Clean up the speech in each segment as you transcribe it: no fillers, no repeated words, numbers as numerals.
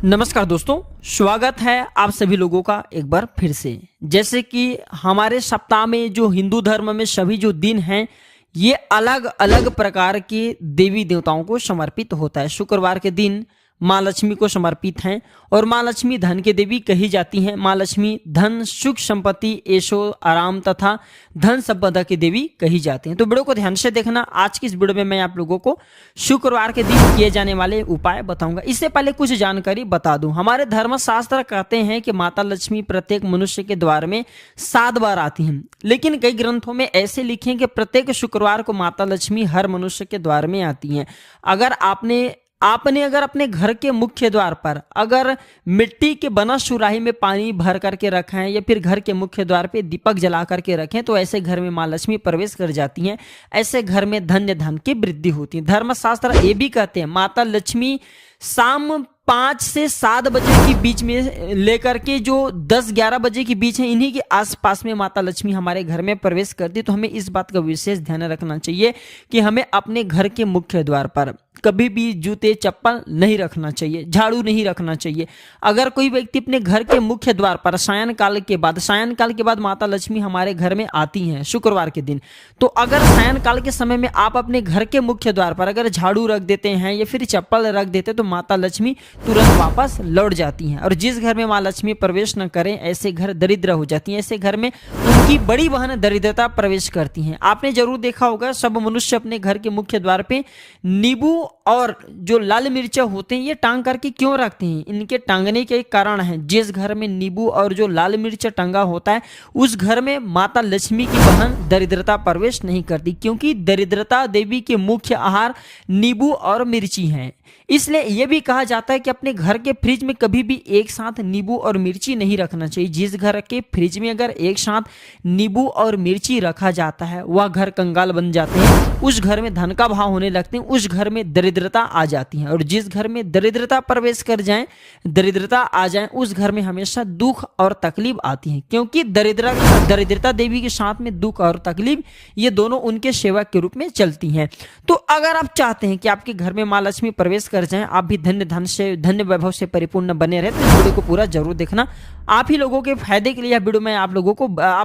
नमस्कार दोस्तों, स्वागत है आप सभी लोगों का एक बार फिर से। जैसे कि हमारे सप्ताह में जो हिंदू धर्म में सभी जो दिन हैं ये अलग अलग प्रकार के देवी देवताओं को समर्पित होता है। शुक्रवार के दिन माँ लक्ष्मी को समर्पित हैं और माँ लक्ष्मी धन के देवी कही जाती हैं। माँ लक्ष्मी धन, सुख, संपत्ति, ऐशो आराम तथा धन संपदा की देवी कही जाती हैं। तो वीडियो को ध्यान से देखना। आज की इस वीडियो में मैं आप लोगों को शुक्रवार के दिन किए जाने वाले उपाय बताऊंगा। इससे पहले कुछ जानकारी बता दूं। हमारे धर्मशास्त्र कहते हैं कि माता लक्ष्मी प्रत्येक मनुष्य के द्वार में 7 बार आती हैं, लेकिन कई ग्रंथों में ऐसे लिखे हैं कि प्रत्येक शुक्रवार को माता लक्ष्मी हर मनुष्य के द्वार में आती हैं। अगर आपने अगर अपने घर के मुख्य द्वार पर अगर मिट्टी के बना सुराही में पानी भर करके रखा है या फिर घर के मुख्य द्वार पे दीपक जला करके रखें तो ऐसे घर में माँ लक्ष्मी प्रवेश कर जाती हैं। ऐसे घर में धन की वृद्धि होती है। धर्मशास्त्र ये भी कहते हैं माता लक्ष्मी शाम 5 से 7 बजे के बीच में लेकर के जो 10-11 बजे के बीच है, इन्हीं के आसपास में माता लक्ष्मी हमारे घर में प्रवेश करती। तो हमें इस बात का विशेष ध्यान रखना चाहिए कि हमें अपने घर के मुख्य द्वार पर कभी भी जूते चप्पल नहीं रखना चाहिए, झाड़ू नहीं रखना चाहिए। अगर कोई व्यक्ति अपने घर के मुख्य द्वार पर सायंकाल के बाद माता लक्ष्मी हमारे घर में आती हैं शुक्रवार के दिन, तो अगर सायंकाल के समय में आप अपने घर के मुख्य द्वार पर अगर झाड़ू रख देते हैं या फिर चप्पल रख देते तो माता लक्ष्मी तुरंत वापस लौट जाती हैं। और जिस घर में माँ लक्ष्मी प्रवेश न करें ऐसे घर दरिद्र हो जाती हैं। ऐसे घर में उनकी बड़ी बहन दरिद्रता प्रवेश करती हैं। आपने जरूर देखा होगा सब मनुष्य अपने घर के मुख्य द्वार पे नींबू और जो लाल मिर्चा होते हैं ये टांग करके क्यों रखते हैं? इनके टांगने के एक कारण है। जिस घर में नींबू और जो लाल मिर्चा टंगा होता है उस घर में माता लक्ष्मी की बहन दरिद्रता प्रवेश नहीं करती, क्योंकि दरिद्रता देवी के मुख्य आहार नींबू और मिर्ची हैं। इसलिए यह भी कहा जाता है कि अपने घर के फ्रिज में कभी भी एक साथ नींबू और मिर्ची नहीं रखना चाहिए। जिस घर के फ्रिज में अगर एक साथ नींबू और मिर्ची रखा जाता है वह घर कंगाल बन जाते हैं, उस घर में धन का भाव होने लगते हैं, उस घर में दरिद्रता आ जाती है। और जिस घर में दरिद्रता प्रवेश कर जाए, दरिद्रता आ जाए, उस घर में हमेशा दुख और तकलीफ आती है, क्योंकि दरिद्रता देवी के साथ में दुख और तकलीफ ये दोनों उनके सेवा के रूप में चलती हैं। तो अगर आप चाहते हैं कि आपके घर में माँ लक्ष्मी प्रवेश कर जाएं, आप भी धन्य वैभव से परिपूर्ण बने रहे, तो इस वीडियो को पूरा जरूर देखना। आप ही लोगों के फायदे के लिए यह वीडियो मैं आप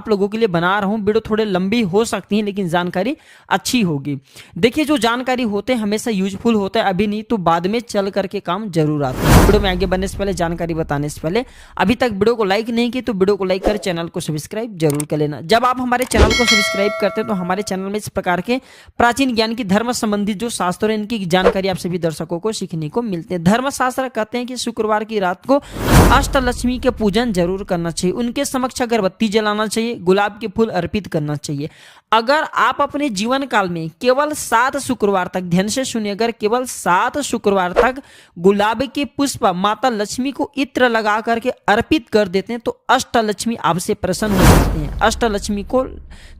लोगों के लिए बना रहा हूं। वीडियो थोड़े लंबी हो सकती है लेकिन जानकारी अच्छी होगी। देखिए, जो जानकारी होते हैं हमेशा यूजफुल होता है, अभी नहीं तो बाद में चल करके काम जरूर आता है। वीडियो में आगे बढ़ने से पहले, जानकारी बताने से पहले अभी तक वीडियो को लाइक नहीं की तो वीडियो को लाइक कर चैनल को सब्सक्राइब जरूर कर लेना। जब आप हमारे चैनल को सब्सक्राइब करते हैं तो हमारे चैनल में इस प्रकार के प्राचीन ज्ञान की धर्म संबंधित जो शास्त्र है इनकी जानकारी आप सभी दर्शकों को सीखने को मिलते हैं। धर्मशास्त्र कहते हैं कि शुक्रवार की रात को अष्टलक्ष्मी के पूजन जरूर करना चाहिए। उनके समक्ष अगरबत्ती जलाना चाहिए, गुलाब के फूल अर्पित करना चाहिए। अगर आप अपने जीवन काल में केवल 7 शुक्रवार तक, ध्यान से सुनिए, अगर केवल 7 शुक्रवार तक गुलाब के पुष्प माता लक्ष्मी को इत्र लगा करके अर्पित कर देते हैं तो अष्टलक्ष्मी आपसे प्रसन्न हो जाते हैं। अष्टलक्ष्मी को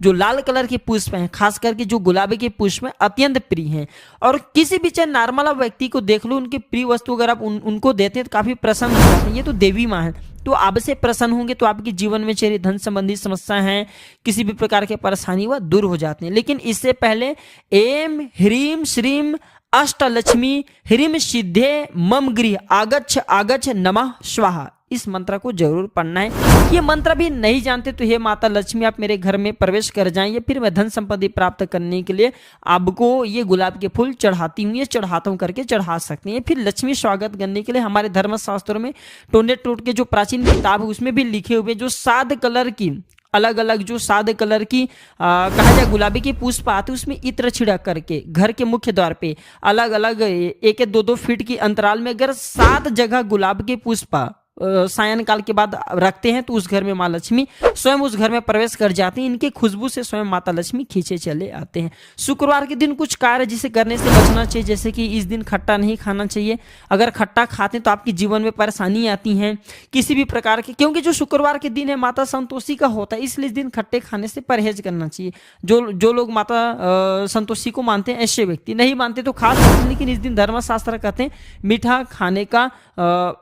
जो लाल कलर के पुष्प हैं, खास करके जो गुलाब के पुष्प हैं, अत्यंत प्रिय हैं। और किसी भी चाहे नॉर्मल व्यक्ति को देख लो, उनके प्रिय वस्तु अगर आप उनको देते हैं तो काफी प्रसन्न हो जाते हैं। ये तो देवी माँ है, तो आपसे प्रसन्न होंगे तो आपके जीवन में चेहरे धन संबंधी समस्या है, किसी भी प्रकार के परेशानी वह दूर हो जाते हैं। लेकिन इससे पहले एम ह्रीम श्रीम अष्टलक्ष्मी ह्रीम सिद्धे मम गृह आगच्छ आगच्छ नमः स्वाहा, इस मंत्र को जरूर पढ़ना है। ये मंत्र भी नहीं जानते तो हे माता लक्ष्मी आप मेरे घर में प्रवेश कर जाएं, या फिर मैं धन संपत्ति प्राप्त करने के लिए आपको ये गुलाब के फूल चढ़ाती हूँ, ये चढ़ाता हूँ करके चढ़ा सकते हैं। फिर लक्ष्मी स्वागत करने के लिए हमारे धर्मशास्त्रों में टोंडे टोट के जो प्राचीन किताब है उसमें भी लिखे हुए जो 7 कलर की अलग अलग जो 7 कलर की कहा जाए गुलाबी के पुष्प आते उसमें इत्र छिड़क करके घर के मुख्य द्वार पे अलग अलग 1-2 फीट की अंतराल में अगर 7 जगह गुलाब के पुष्प सायंकाल के बाद रखते हैं तो उस घर में माँ लक्ष्मी स्वयं उस घर में प्रवेश कर जाती हैं। इनके खुशबू से स्वयं माता लक्ष्मी खींचे चले आते हैं। शुक्रवार के दिन कुछ कार्य जिसे करने से बचना चाहिए, जैसे कि इस दिन खट्टा नहीं खाना चाहिए। अगर खट्टा खाते हैं तो आपके जीवन में परेशानी आती है किसी भी प्रकार की, क्योंकि जो शुक्रवार के दिन है माता संतोषी का होता है, इसलिए इस दिन खट्टे खाने से परहेज करना चाहिए। जो लोग माता संतोषी को मानते हैं ऐसे व्यक्ति, नहीं मानते तो खा सकते हैं, लेकिन इस दिन धर्मशास्त्र कहते हैं मीठा खाने का,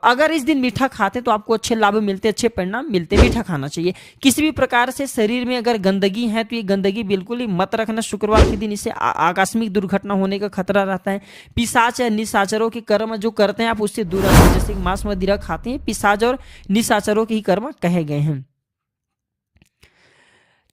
अगर इस दिन मीठा खाते हैं तो आपको अच्छे लाभ मिलते, अच्छे परिणाम मिलते। मीठा खाना चाहिए। किसी भी प्रकार से शरीर में अगर गंदगी है तो ये गंदगी बिल्कुल ही मत रखना। शुक्रवार के दिन इससे आकस्मिक दुर्घटना होने का खतरा रहता है। पिशाच या निशाचरों के कर्म जो करते हैं आप उससे दूर रहते हैं। जैसे मांस मदिरा खाते हैं, पिशाच और निशाचरों के ही कर्म कहे गए हैं।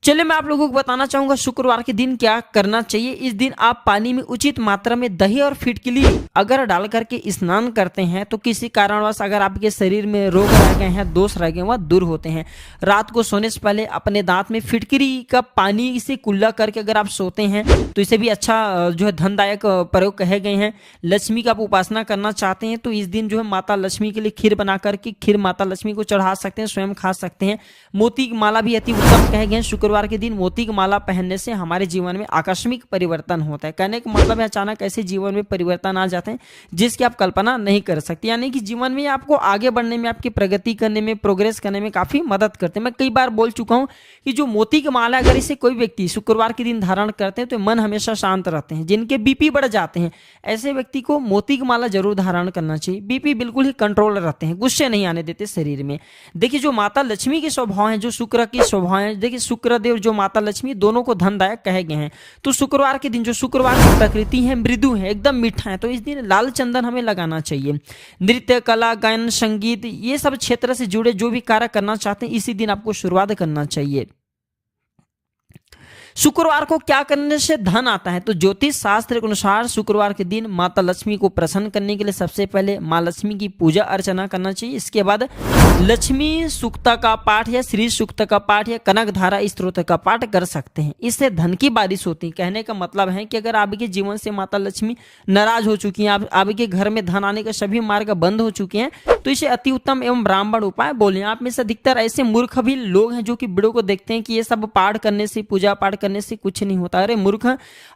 चलिए मैं आप लोगों को बताना चाहूंगा शुक्रवार के दिन क्या करना चाहिए। इस दिन आप पानी में उचित मात्रा में दही और फिटकिली अगर डाल करके स्नान करते हैं तो किसी कारणवश अगर आपके शरीर में रोग रह गए हैं, दोष रह गए, वह दूर होते हैं। रात को सोने से पहले अपने दांत में फिटकिरी का पानी से कुल्ला करके अगर आप सोते हैं तो इसे भी अच्छा जो है धनदायक प्रयोग कहे गए हैं। लक्ष्मी का आप उपासना करना चाहते हैं तो इस दिन जो है माता लक्ष्मी के लिए खीर बना करके खीर माता लक्ष्मी को चढ़ा सकते हैं, स्वयं खा सकते हैं। मोती की माला भी अति उत्तम कहे गए हैं। शुक्रवार के दिन मोती की माला पहनने से हमारे जीवन में आकस्मिक परिवर्तन होता है। कहने का मतलब है अचानक ऐसे जीवन में परिवर्तन आ जाते हैं जिसकी आप कल्पना नहीं कर सकते। यानी कि जीवन में आपको आगे बढ़ने में, आपकी प्रगति करने में, प्रोग्रेस करने में काफी मदद करते हैं। मैं कई बार बोल चुका हूं कि जो मोती की माला अगर इसे कोई व्यक्ति शुक्रवार के दिन धारण करते हैं तो मन हमेशा शांत रहते हैं। जिनके बीपी बढ़ जाते हैं ऐसे व्यक्ति को मोती की माला जरूर धारण करना चाहिए। बीपी बिल्कुल ही कंट्रोल रहते हैं, गुस्से नहीं आने देते शरीर में। देखिए जो माता लक्ष्मी के स्वभाव है, जो शुक्र के स्वभाव है, देखिए शुक्रदेव जो माता लक्ष्मी दोनों को धनदायक कहे गए हैं। तो शुक्रवार के दिन जो शुक्रवार की प्रकृति है मृदु है, एकदम मीठा है, तो इस दिन लाल चंदन हमें लगाना चाहिए। नृत्य, कला, गायन, संगीत ये सब क्षेत्र से जुड़े जो भी कार्य करना चाहते हैं इसी दिन आपको शुरुआत करना चाहिए। शुक्रवार को क्या करने से धन आता है तो ज्योतिष शास्त्र के अनुसार शुक्रवार के दिन माता लक्ष्मी को प्रसन्न करने के लिए सबसे पहले माँ लक्ष्मी की पूजा अर्चना करना चाहिए। इसके बाद लक्ष्मी सूक्ता का पाठ या श्री सूक्त का पाठ या कनक धारा स्तोत्र का पाठ कर सकते हैं। इससे धन की बारिश होती है। कहने का मतलब है कि अगर आपके जीवन से माता लक्ष्मी नाराज हो चुकी हैं, आपके घर में धन आने के सभी मार्ग बंद हो चुके हैं तो इसे अति उत्तम एवं ब्राह्मण उपाय बोले। आप में से अधिकतर ऐसे मूर्ख भी लोग हैं जो कि वीडियो को देखते हैं कि ये सब पाठ करने से, पूजा पाठ करने से कुछ नहीं होता। अरे मूर्ख,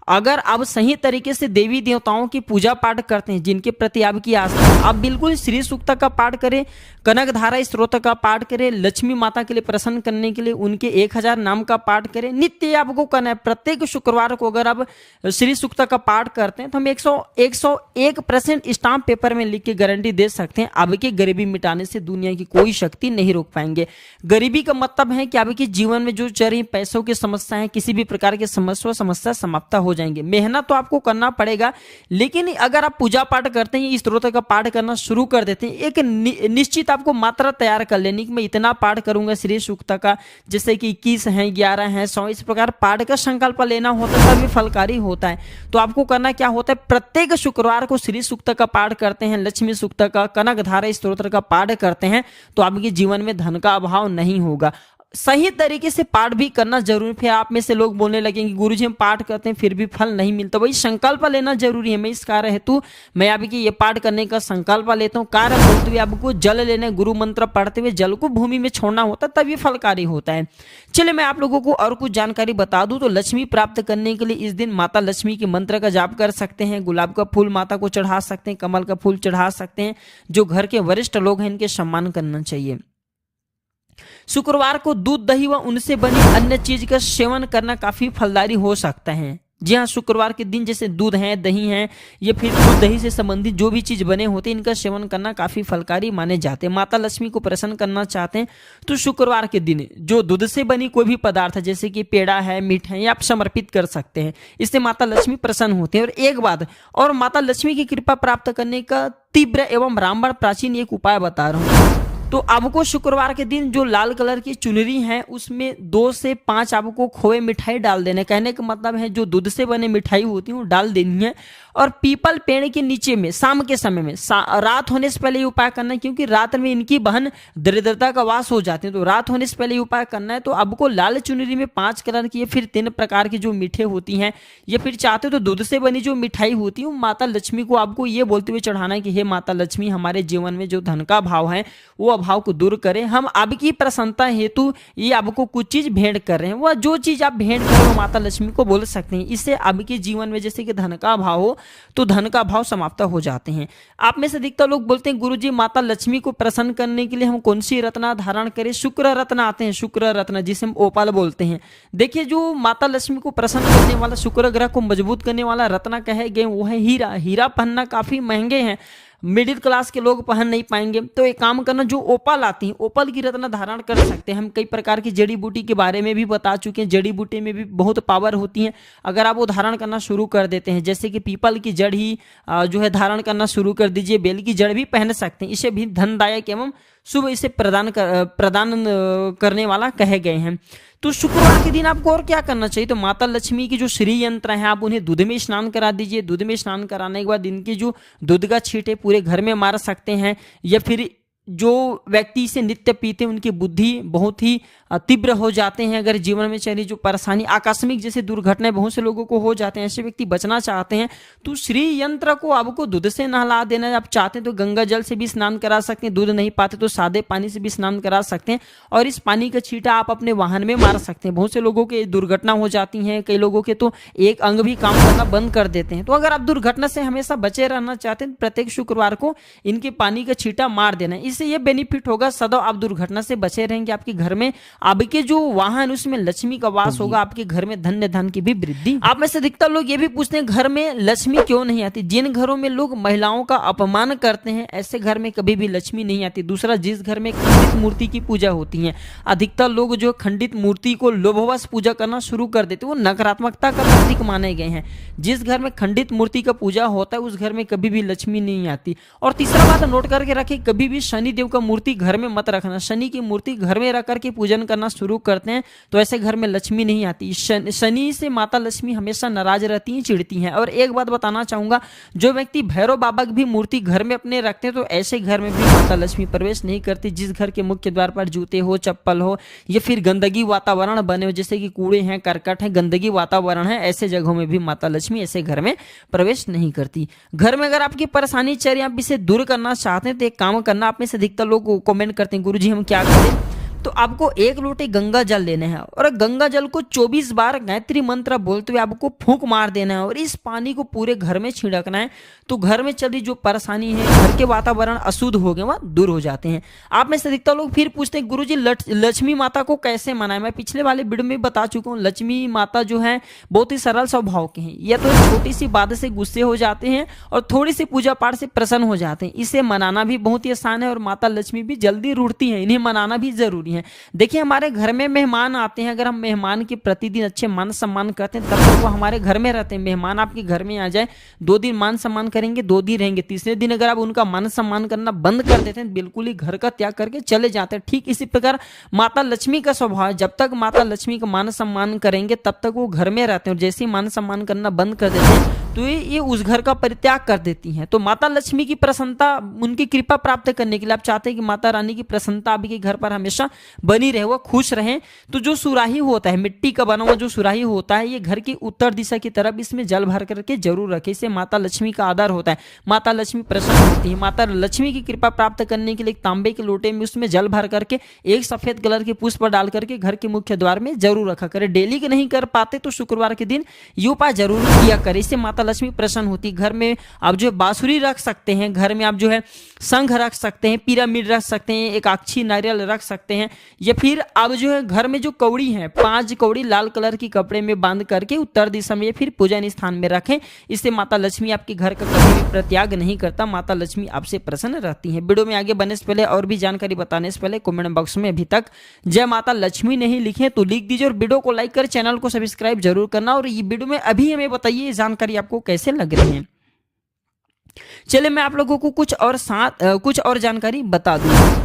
अगर आप सही तरीके से देवी देवताओं की पूजा पाठ करते हैं, जिनके प्रति आपकी आस्था है, आप बिल्कुल श्री सूक्त का पाठ करें, कनक धारा स्तोत्र का पाठ करें, लक्ष्मी माता के लिए प्रसन्न करने के लिए उनके 1000 नाम का पाठ करें। नित्य आपको करना है। प्रत्येक शुक्रवार को अगर आप श्री सूक्त का पाठ करते हैं तो हम 101% स्टाम्प पेपर में लिख के गारंटी दे सकते हैं आपकी गरीबी मिटाने से दुनिया की कोई शक्ति नहीं रोक पाएंगे। गरीबी का मतलब है कि आपके जीवन में जो चल रही पैसों की समस्या है, किसी भी प्रकार की समस्या समाप्त हो जाएंगे। मेहनत तो आपको करना पड़ेगा, लेकिन अगर आप पूजा पाठ करते हैं, इस स्तोत्र का पाठ करना शुरू कर देते हैं, एक निश्चित आपको मात्रा तैयार कर लेनी कि मैं इतना पाठ करूंगा श्री सूक्त का, जैसे कि 21 है, 11 है, 100, इस प्रकार पाठ का संकल्प लेना होता है, तभी फलकारी होता है। तो आपको करना क्या होता है, प्रत्येक शुक्रवार को श्री सूक्त का पाठ करते हैं, लक्ष्मी सूक्त का, कनक धारा स्तोत्र का पाठ करते हैं तो आपके जीवन में धन का अभाव नहीं होगा। सही तरीके से पाठ भी करना जरूरी। फिर आप में से लोग बोलने लगेंगे गुरुजी हम पाठ करते हैं फिर भी फल नहीं मिलता। वही संकल्प लेना जरूरी है। मैं इस कार्य हेतु मैं आपकी ये पाठ करने का संकल्प लेता हूँ। कार्य बोलते हुए आपको जल लेने, गुरु मंत्र पढ़ते हुए जल को भूमि में छोड़ना होता है, तब ये फलकारी होता है। चलिए मैं आप लोगों को और कुछ जानकारी बता दूं तो लक्ष्मी प्राप्त करने के लिए इस दिन माता लक्ष्मी के मंत्र का जाप कर सकते हैं। गुलाब का फूल माता को चढ़ा सकते हैं, कमल का फूल चढ़ा सकते हैं। जो घर के वरिष्ठ लोग हैं इनके सम्मान करना चाहिए। शुक्रवार को दूध, दही व उनसे बनी अन्य चीज का सेवन करना काफी फलदायी हो सकता है। जी हाँ, शुक्रवार के दिन जैसे दूध है, दही है, ये फिर दूध दही से संबंधित जो भी चीज बने होते हैं इनका सेवन करना काफी फलकारी माने जाते हैं। माता लक्ष्मी को प्रसन्न करना चाहते हैं तो शुक्रवार के दिन जो दूध से बनी कोई भी पदार्थ जैसे कि पेड़ा है, मीठा है, आप समर्पित कर सकते हैं। इससे माता लक्ष्मी प्रसन्न होते हैं। और एक बात और, माता लक्ष्मी की कृपा प्राप्त करने का तीव्र एवं ब्राह्मण प्राचीन एक उपाय बता रहा हूँ। तो आपको शुक्रवार के दिन जो लाल कलर की चुनरी है उसमें 2 से 5 आपको खोए मिठाई डाल देना। कहने का मतलब है जो दूध से बने मिठाई होती है वो डाल देनी है। और पीपल पेड़ के नीचे में शाम के समय में, रात होने से पहले ये उपाय करना है, क्योंकि रात में इनकी बहन दरिद्रता का वास हो जाती है। तो रात होने से पहले ये उपाय करना है। तो आपको लाल चुनरी में 5 कलर की, फिर 3 प्रकार की जो मीठे होती हैं, या फिर चाहते तो दूध से बनी जो मिठाई होती है माता लक्ष्मी को आपको ये बोलते हुए चढ़ाना है कि हे माता लक्ष्मी, हमारे जीवन में जो धन का अभाव है वो अभाव को दूर करें। हम आपकी प्रसन्नता हेतु ये आपको कुछ चीज भेंट कर रहे हैं। वह जो चीज आप भेंट करें वो माता लक्ष्मी को बोल सकते हैं। इससे आपके जीवन में जैसे कि धन का अभाव हो तो धन का अभाव समाप्त हो जाते हैं। आप में से अधिकतर लोग बोलते हैं गुरुजी माता लक्ष्मी को प्रसन्न करने के लिए हम कौन सी रत्न धारण करें। शुक्र रत्न आते हैं, शुक्र रत्न जिसे हम ओपाल बोलते हैं। देखिए जो माता लक्ष्मी को प्रसन्न करने वाला, शुक्र ग्रह को मजबूत करने वाला रत्न कहे गए वो है हीरा। हीरा पहनना काफी महंगे हैं। मिडिल क्लास के लोग पहन नहीं पाएंगे। तो एक काम करना, जो ओपल आती है ओपल की रत्न धारण कर सकते हैं। हम कई प्रकार की जड़ी बूटी के बारे में भी बता चुके हैं, जड़ी बूटी में भी बहुत पावर होती है। अगर आप वो धारण करना शुरू कर देते हैं, जैसे कि पीपल की जड़ ही जो है धारण करना शुरू कर दीजिए, बेल की जड़ भी पहन सकते हैं, इसे भी धनदायक एवं शुभ इसे प्रदान करने वाला कहे गए हैं। तो शुक्रवार के दिन आपको और क्या करना चाहिए, तो माता लक्ष्मी की जो श्री यंत्र हैं आप उन्हें दूध में स्नान करा दीजिए। दूध में स्नान कराने के बाद इनकी जो दूध का छींटे पूरे घर में मार सकते हैं, या फिर जो व्यक्ति इसे नित्य पीते हैं उनकी बुद्धि बहुत ही तीव्र हो जाते हैं। अगर जीवन में चली जो परेशानी, आकस्मिक जैसे दुर्घटनाएं बहुत से लोगों को हो जाते हैं, ऐसे व्यक्ति बचना चाहते हैं तो श्री यंत्र को आपको दूध से नहला देना है। आप चाहते हैं तो गंगा जल से भी स्नान करा सकते हैं, दूध नहीं पाते तो सादे पानी से भी स्नान करा सकते हैं, और इस पानी का छींटा आप अपने वाहन में मार सकते हैं। बहुत से लोगों के दुर्घटना हो जाती है, कई लोगों के तो एक अंग भी काम करना बंद कर देते हैं। तो अगर आप दुर्घटना से हमेशा बचे रहना चाहते हैं, प्रत्येक शुक्रवार को इनके पानी का छींटा मार देना है। इससे ये बेनिफिट होगा, सदैव आप दुर्घटना से बचे रहेंगे। आपके घर में आपके जो वाहन उसमें लक्ष्मी का वास होगा, आपके घर में धन्य धन की भी वृद्धि। आप में से अधिकतर लोग ये भी पूछते हैं घर में लक्ष्मी क्यों नहीं आती। जिन घरों में लोग महिलाओं का अपमान करते हैं ऐसे घर में कभी भी लक्ष्मी नहीं आती। दूसरा, जिस घर में खंडित मूर्ति की पूजा होती है, अधिकतर लोग जो खंडित मूर्ति को लोभवश पूजा करना शुरू कर देते, वो नकारात्मकता का प्रतीक माने गए हैं। जिस घर में खंडित मूर्ति का पूजा होता है उस घर में कभी भी लक्ष्मी नहीं आती। और तीसरा बात नोट करके रखें, कभी भी शनि देव का मूर्ति घर में मत रखना। शनि की मूर्ति घर में रख करके पूजन करना शुरू करते हैं तो ऐसे घर में लक्ष्मी नहीं आती। शनि से माता लक्ष्मी हमेशा नाराज रहती हैं, चिढ़ती हैं। और एक बात बताना चाहूंगा, जो व्यक्ति भैरव बाबा की भी मूर्ति घर में अपने रखते हैं तो ऐसे घर में भी माता लक्ष्मी प्रवेश नहीं करती। जिस घर के मुख्य द्वार पर जूते हो, चप्पल हो, या फिर गंदगी वातावरण बने हो, जैसे कि कूड़े हैं, करकट है, गंदगी वातावरण है, ऐसे जगहों में भी माता लक्ष्मी ऐसे घर में प्रवेश नहीं करती। घर में अगर आपकी परेशानी चल रही है, आप इसे दूर करना चाहते हैं तो एक काम करना, आप में से अधिकतर लोग कमेंट करते हैं गुरुजी हम क्या करें, तो आपको एक लोटे गंगा जल लेना है और गंगा जल को 24 बार गायत्री मंत्र बोलते हुए आपको फूंक मार देना है और इस पानी को पूरे घर में छिड़कना है। तो घर में चली जो परेशानी है, घर के वातावरण अशुद्ध हो गए वह दूर हो जाते हैं। आप में से अधिकतर लोग फिर पूछते हैं गुरुजी लक्ष्मी माता को कैसे मनाएं। मैं पिछले वाले वीडियो में बता चुका हूँ, लक्ष्मी माता जो है बहुत ही सरल स्वभाव के हैं। या तो छोटी सी बात से गुस्से हो जाते हैं और थोड़ी सी पूजा पाठ से प्रसन्न हो जाते हैं। इसे मनाना भी बहुत ही आसान है और माता लक्ष्मी भी जल्दी रूठती है, इन्हें मनाना भी जरूरी है। देखिए, हमारे घर में मेहमान आते हैं, अगर हम मेहमान के प्रतिदिन अच्छे मान सम्मान करते हैं तब तक वो हमारे घर में रहते हैं। मेहमान आपके घर में आ जाए, 2 दिन मान सम्मान करेंगे, 2 दिन रहेंगे, तीसरे दिन अगर आप उनका मान सम्मान करना बंद कर देते हैं, बिल्कुल ही घर का त्याग करके चले जाते हैं। ठीक इसी प्रकार माता लक्ष्मी का स्वभाव है, जब तक माता लक्ष्मी का मान सम्मान करेंगे तब तक वो घर में रहते हैं और जैसे ही मान सम्मान करना बंद कर देते हैं तो ये उस घर का परित्याग कर देती हैं। तो माता लक्ष्मी की प्रसन्नता, उनकी कृपा प्राप्त करने के लिए आप चाहते हैं कि माता रानी की प्रसन्नता आपके घर पर हमेशा बनी रहे, वो खुश रहें, तो जो सुराही होता है, मिट्टी का बना हुआ जो सुराही होता है, ये घर की उत्तर दिशा की तरफ इसमें जल भर करके जरूर रखें। इससे माता लक्ष्मी का आदर होता है, माता लक्ष्मी प्रसन्न होती है। माता लक्ष्मी की कृपा प्राप्त करने के लिए एक तांबे के लोटे में उसमें जल भर करके एक सफेद कलर के पुष्प डाल करके घर के मुख्य द्वार में जरूर रखा करें। डेली के नहीं कर पाते तो शुक्रवार के दिन ये उपाय जरूर किया करें, इससे माता लक्ष्मी प्रसन्न होती है। घर में आप जो है बांसुरी रख सकते हैं, घर में आप जो है शंख रख सकते हैं, पिरामिड रख सकते हैं, एक अक्षी नारियल रख सकते हैं, या फिर आप जो है घर में जो कौड़ी है 5 कौड़ी लाल कलर की कपड़े में बांध करके उत्तर दिशा में फिर पूजन स्थान में रखें। इससे माता लक्ष्मी आपके घर का कभी भी प्रत्याग नहीं करता, माता लक्ष्मी आपसे प्रसन्न रहती है। वीडियो में आगे बढ़ने से पहले और भी जानकारी बताने से पहले कमेंट बॉक्स में अभी तक जय माता लक्ष्मी नहीं लिखे तो लिख दीजिए और वीडियो को लाइक कर चैनल को सब्सक्राइब जरूर करना। और ये वीडियो में अभी हमें बताइए जानकारी आपको कैसे लग रही है। चलिए मैं आप लोगों को कुछ और जानकारी बता दूं।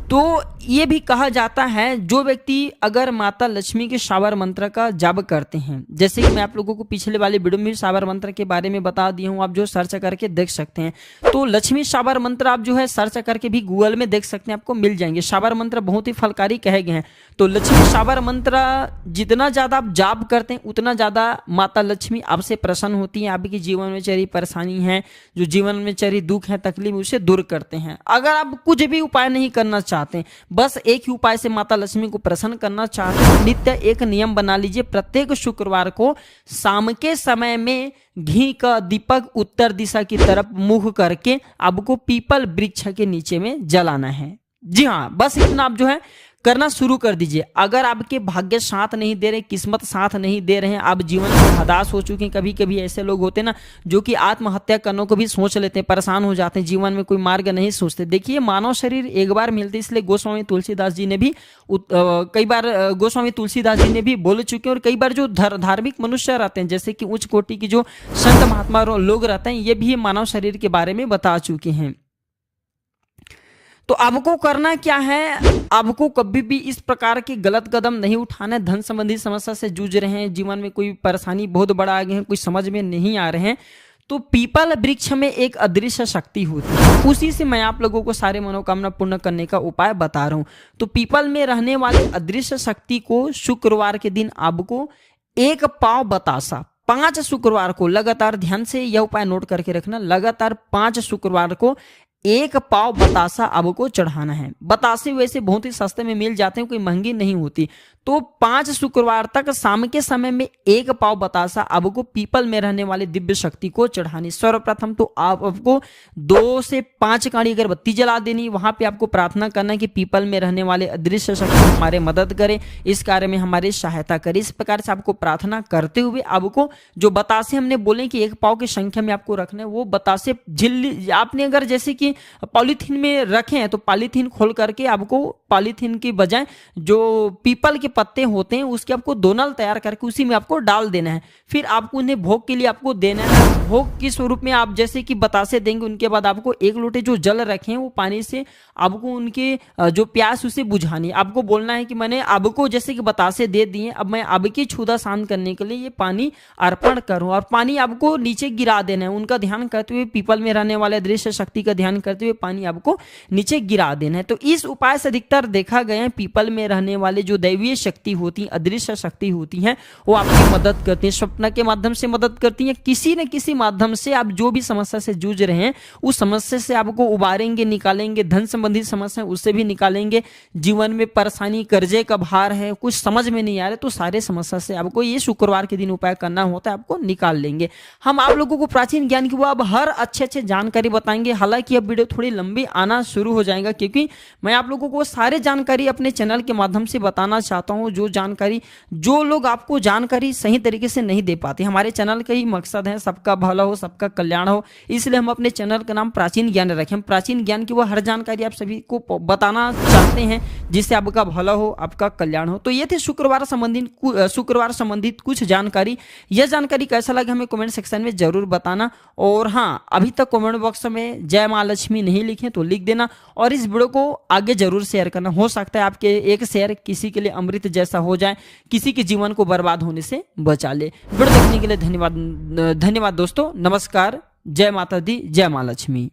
तो ये भी कहा जाता है जो व्यक्ति अगर माता लक्ष्मी के शावर मंत्र का जाप करते हैं, जैसे कि मैं आप लोगों को पिछले वाले वीडियो में शावर मंत्र के बारे में बता दिया हूँ, आप जो सर्च करके देख सकते हैं। तो लक्ष्मी शावर मंत्र आप जो है सर्च करके भी गूगल में देख सकते हैं, आपको मिल जाएंगे। शावर मंत्र बहुत ही फलकारी कहे गए हैं। तो लक्ष्मी शावर मंत्र जितना ज्यादा आप जाप करते हैं उतना ज्यादा माता लक्ष्मी आपसे प्रसन्न होती है, आपके जीवन में चली परेशानी है, जो जीवन में चली दुख है, तकलीफ, उसे दूर करते हैं। अगर आप कुछ भी उपाय नहीं करना चाहते, बस एक ही उपाय से माता लक्ष्मी को प्रसन्न करना चाहते हैं, नित्य एक नियम बना लीजिए, प्रत्येक शुक्रवार को शाम के समय में घी का दीपक उत्तर दिशा की तरफ मुख करके आपको पीपल वृक्ष के नीचे में जलाना है। जी हाँ, बस इतना आप जो है करना शुरू कर दीजिए। अगर आपके भाग्य साथ नहीं दे रहे, किस्मत साथ नहीं दे रहे हैं, आप जीवन में हताश हो चुके हैं, कभी कभी ऐसे लोग होते हैं ना जो कि आत्महत्या करने को भी सोच लेते हैं, परेशान हो जाते हैं, जीवन में कोई मार्ग नहीं सोचते। देखिए मानव शरीर एक बार मिलते, इसलिए गोस्वामी तुलसीदास जी ने भी कई बार गोस्वामी तुलसीदास जी ने भी बोल चुके हैं। और कई बार जो धार्मिक मनुष्य रहते हैं, जैसे कि उच्च कोटि की जो संत महात्मा लोग रहते हैं, ये भी मानव शरीर के बारे में बता चुके हैं। तो आपको करना क्या है, आपको कभी भी इस प्रकार के गलत कदम नहीं उठाना। धन संबंधी समस्या से जूझ रहे हैं, जीवन में कोई परेशानी बहुत बड़ा आ गए हैं, कुछ समझ में नहीं आ रहे हैं, तो पीपल वृक्ष में एक अदृश्य शक्ति होती है, उसी से मैं आप लोगों को सारे मनोकामना पूर्ण करने का उपाय बता रहा हूं। तो पीपल में रहने वाले अदृश्य शक्ति को शुक्रवार के दिन आपको 1 पाव बतासा 5 शुक्रवार को लगातार, ध्यान से यह उपाय नोट करके रखना, लगातार 5 शुक्रवार को 1 पाव बतासा आपको चढ़ाना है। बतासे वैसे बहुत ही सस्ते में मिल जाते हैं, कोई महंगी नहीं होती। तो 5 शुक्रवार तक शाम के समय में 1 पाव बतासा आपको पीपल में रहने वाले दिव्य शक्ति को चढ़ानी। सर्वप्रथम तो आपको 2 से 5 काड़ी अगरबत्ती जला देनी, वहां पे आपको प्रार्थना करना कि पीपल में रहने वाले अदृश्य शक्ति हमारे मदद करे, इस कार्य में हमारी सहायता करे। इस प्रकार से आपको प्रार्थना करते हुए आपको जो बतासे हमने बोले कि 1 पाव की संख्या में आपको रखना है, वो बतासे झिल्ली आपने अगर जैसे कि पॉलीथीन में रखे हैं तो पॉलीथीन खोल करके आपको पॉलीथीन की बजाय जो पीपल के पत्ते होते हैं उसके आपको दोनल तैयार करके उसी में आपको डाल देना है। फिर आपको उन्हें भोग के लिए आपको देना है। भोग के स्वरूप में आप जैसे कि बतासे देंगे, उनके बाद आपको 1 लोटे जो जल रखे हैं वो पानी से आपको उनके जो प्यास उसे बुझानी है। आपको बोलना है कि मैंने आपको जैसे कि बतासे दे दिए, अब मैं आपकी क्षुधा शांत करने के लिए ये पानी अर्पण करूं, और पानी आपको नीचे गिरा देना है। उनका ध्यान करते हुए, पीपल में रहने वाले दृश्य शक्ति का ध्यान करते हुए पानी आपको नीचे गिरा देना है। तो इस उपाय से अधिकतर देखा गया है पीपल में रहने वाले जो दैवीय शक्ति होती, अदृश्य शक्ति होती हैं, वो आपकी मदद करती है, स्वप्न के माध्यम से मदद करती है, किसी न किसी माध्यम से आप जो भी समस्या से जूझ रहे हैं उस समस्या से आपको उबारेंगे, निकालेंगे। धन संबंधी समस्या उससे भी निकालेंगे। जीवन में परेशानी, कर्जे का भार है, कुछ समझ में नहीं आ रहा, तो सारे समस्या से आपको ये शुक्रवार के दिन उपाय करना होता है, आपको निकाल लेंगे। हम आप लोगों को प्राचीन ज्ञान की वो अब हर अच्छे जानकारी बताएंगे। हालांकि अब वीडियो थोड़ी लंबी आना शुरू हो जाएगा, क्योंकि मैं आप लोगों को सारे जानकारी अपने चैनल के माध्यम से बताना चाहता हूं। जो लोग आपको जानकारी सही तरीके से नहीं दे पाते, हमारे चैनल का ही मकसद है सबका भला हो, सबका कल्याण हो, इसलिए हम अपने चैनल का नाम प्राचीन ज्ञान रखें। हम प्राचीन ज्ञान की वो हर जानकारी आप सभी को बताना चाहते हैं जिससे आपका भला हो, आपका कल्याण हो। तो ये थे शुक्रवार संबंधित कुछ जानकारी। यह जानकारी कैसा लगा हमें कमेंट सेक्शन में जरूर बताना। और हाँ, अभी तक कमेंट बॉक्स में जय मां लक्ष्मी नहीं लिखे तो लिख देना, और इस वीडियो को आगे जरूर शेयर करना। हो सकता है आपके एक शेयर किसी के लिए अमृत जैसा हो जाए, किसी के जीवन को बर्बाद होने से बचा ले। वीडियो देखने के लिए धन्यवाद दोस्तों। नमस्कार, जय माता दी, जय मां लक्ष्मी।